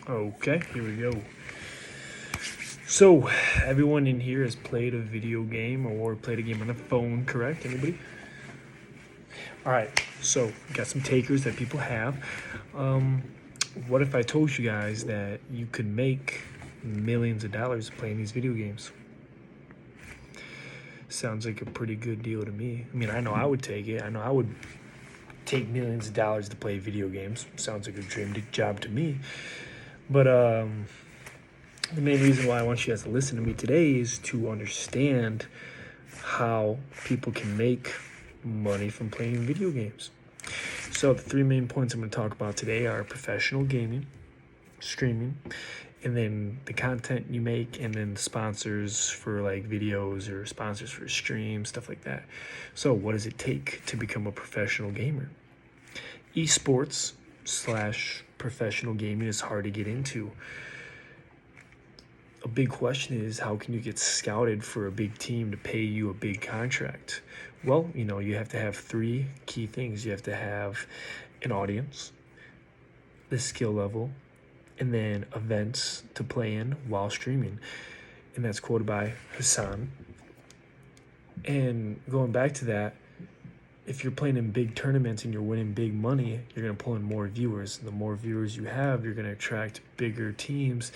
Okay, here we go. So, everyone in here has played a video game or played a game on a phone, correct? Anybody? All right, so got some takers that people have. Um, what if I told you guys that you could make millions of dollars playing these video games? Sounds like a pretty good deal to me. I mean, I know I would take it. I know I would take millions of dollars to play video games. Sounds like a dream job to me. But the main reason why I want you guys to listen to me today is to understand how people can make money from playing video games. So the three main points I'm going to talk about today are professional gaming, streaming, and then the content you make, and then the sponsors for like videos or sponsors for streams, stuff like that. So what does it take to become a professional gamer? Esports slash professional gaming is hard to get into. A big question is, how can you get scouted for a big team to pay you a big contract? Well, you have to have three key things. You have to have an audience, the skill level, and then events to play in while streaming. And that's quoted by Hassan. And going back to that, if you're playing in big tournaments and you're winning big money, you're going to pull in more viewers. And the more viewers you have, you're going to attract bigger teams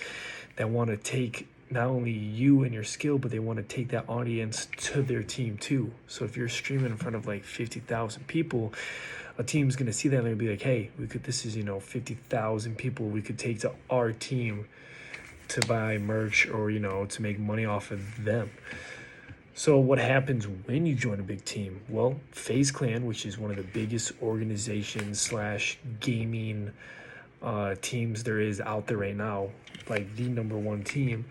that want to take not only you and your skill, but they want to take that audience to their team too. So if you're streaming in front of like 50,000 people, a team's going to see that and they'll be like, hey, this is 50,000 people we could take to our team to buy merch or, to make money off of them. So what happens when you join a big team? Well, FaZe Clan, which is one of the biggest organizations slash gaming teams there is out there right now, like the number one team,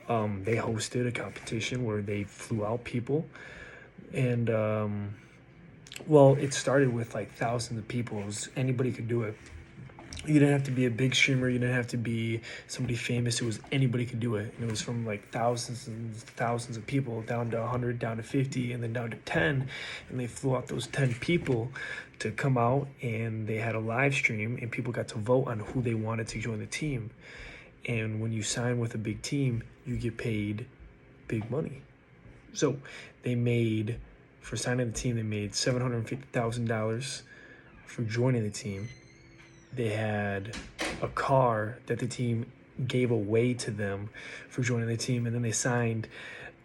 they hosted a competition where they flew out people. And, it started with like thousands of people. Anybody could do it. You didn't have to be a big streamer. You didn't have to be somebody famous. Anybody could do it. And it was from like thousands and thousands of people down to 100, down to 50, and then down to 10. And they flew out those 10 people to come out, and they had a live stream, and people got to vote on who they wanted to join the team. And when you sign with a big team, you get paid big money. So for signing the team, they made $750,000 for joining the team. They had a car that the team gave away to them for joining the team. And then they signed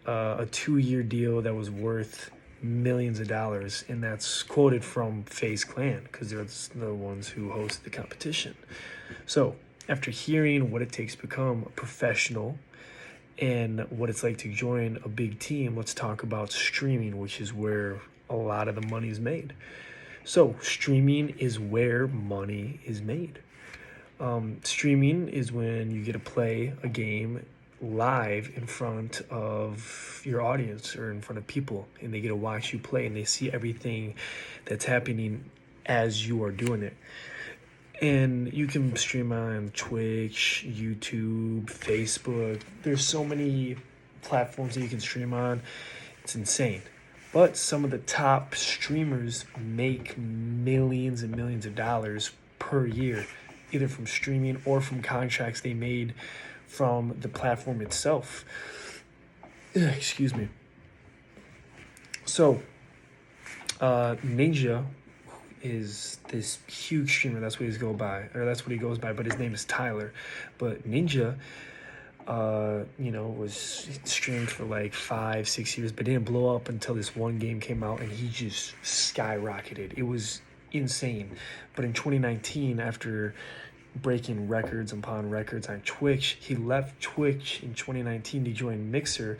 a 2-year deal that was worth millions of dollars. And that's quoted from FaZe Clan because they're the ones who hosted the competition. So after hearing what it takes to become a professional and what it's like to join a big team, let's talk about streaming, which is where a lot of the money is made. So streaming is where money is made. Streaming is when you get to play a game live in front of your audience or in front of people, and they get to watch you play, and they see everything that's happening as you are doing it. And you can stream on Twitch, YouTube, Facebook. There's so many platforms that you can stream on. It's insane. But some of the top streamers make millions and millions of dollars per year, either from streaming or from contracts they made from the platform itself. Excuse me. So, Ninja is this huge streamer. That's what he goes by, but his name is Tyler. But Ninja, was streamed for like 5-6 years, but didn't blow up until this one game came out, and he just skyrocketed. It was insane. But in 2019, after breaking records upon records on Twitch, he left Twitch in 2019 to join Mixer,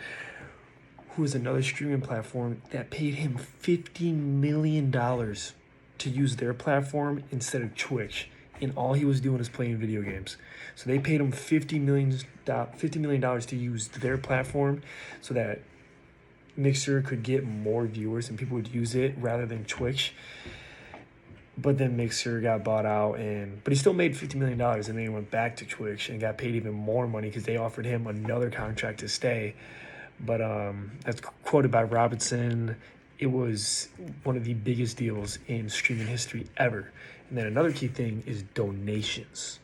who is another streaming platform that paid him $50 million to use their platform instead of Twitch. And all he was doing is playing video games. So they paid him $50 million to use their platform so that Mixer could get more viewers and people would use it rather than Twitch. But then Mixer got bought out, but he still made $50 million, and then he went back to Twitch and got paid even more money because they offered him another contract to stay. But that's quoted by Robinson. It was one of the biggest deals in streaming history ever. And then another key thing is donations.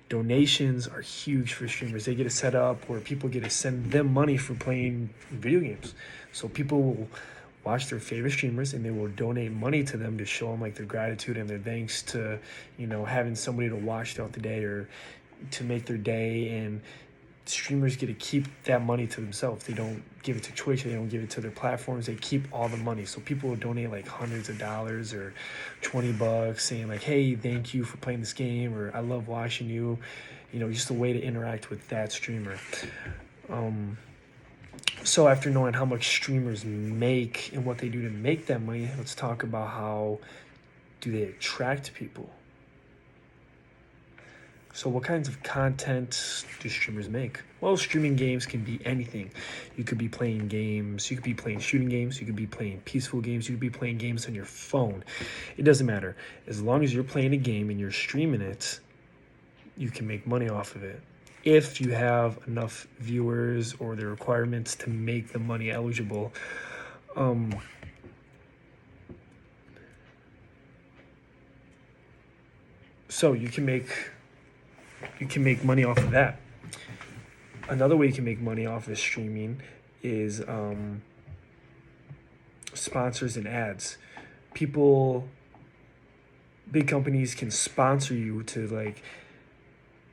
Donations are huge for streamers. They get it set up where people get to send them money for playing video games. So people will watch their favorite streamers and they will donate money to them to show them like their gratitude and their thanks to, having somebody to watch throughout the day or to make their day. And streamers get to keep that money to themselves. They don't give it to Twitch. They don't give it to their platforms. They keep all the money. So people will donate like hundreds of dollars or $20 saying like, hey, thank you for playing this game, or I love watching you. Just a way to interact with that streamer. So after knowing how much streamers make and what they do to make that money, let's talk about how do they attract people. So what kinds of content do streamers make? Well, streaming games can be anything. You could be playing games, you could be playing shooting games, you could be playing peaceful games, you could be playing games on your phone. It doesn't matter. As long as you're playing a game and you're streaming it, you can make money off of it. If you have enough viewers or the requirements to make the money eligible. So you can make money off of that. Another way you can make money off of streaming is sponsors and ads. Big companies can sponsor you to, like,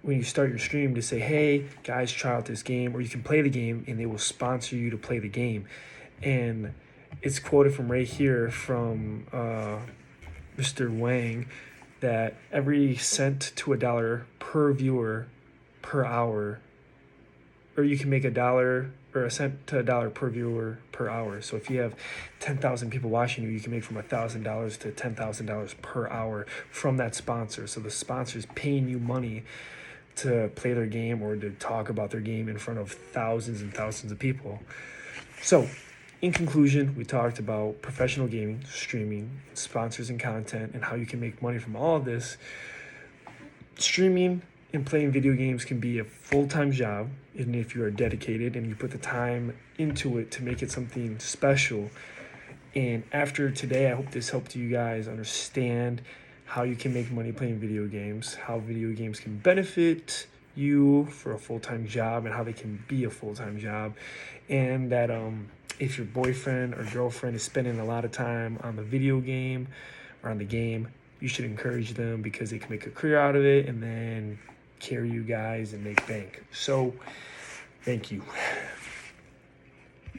when you start your stream, to say, hey, guys, try out this game, or you can play the game, and they will sponsor you to play the game. And it's quoted from right here from Mr. Wang, that every cent to $1 per viewer per hour, or you can make $1 or a cent to $1 per viewer per hour. So if you have 10,000 people watching you, you can make from $1,000 to $10,000 per hour from that sponsor. So the sponsor is paying you money to play their game or to talk about their game in front of thousands and thousands of people. So in conclusion, we talked about professional gaming, streaming, sponsors and content, and how you can make money from all of this. Streaming and playing video games can be a full-time job, and if you are dedicated and you put the time into it to make it something special. And after today, I hope this helped you guys understand how you can make money playing video games, how video games can benefit you for a full-time job, and how they can be a full-time job. And that if your boyfriend or girlfriend is spending a lot of time on the video game or on the game, you should encourage them, because they can make a career out of it and then carry you guys and make bank. So thank you.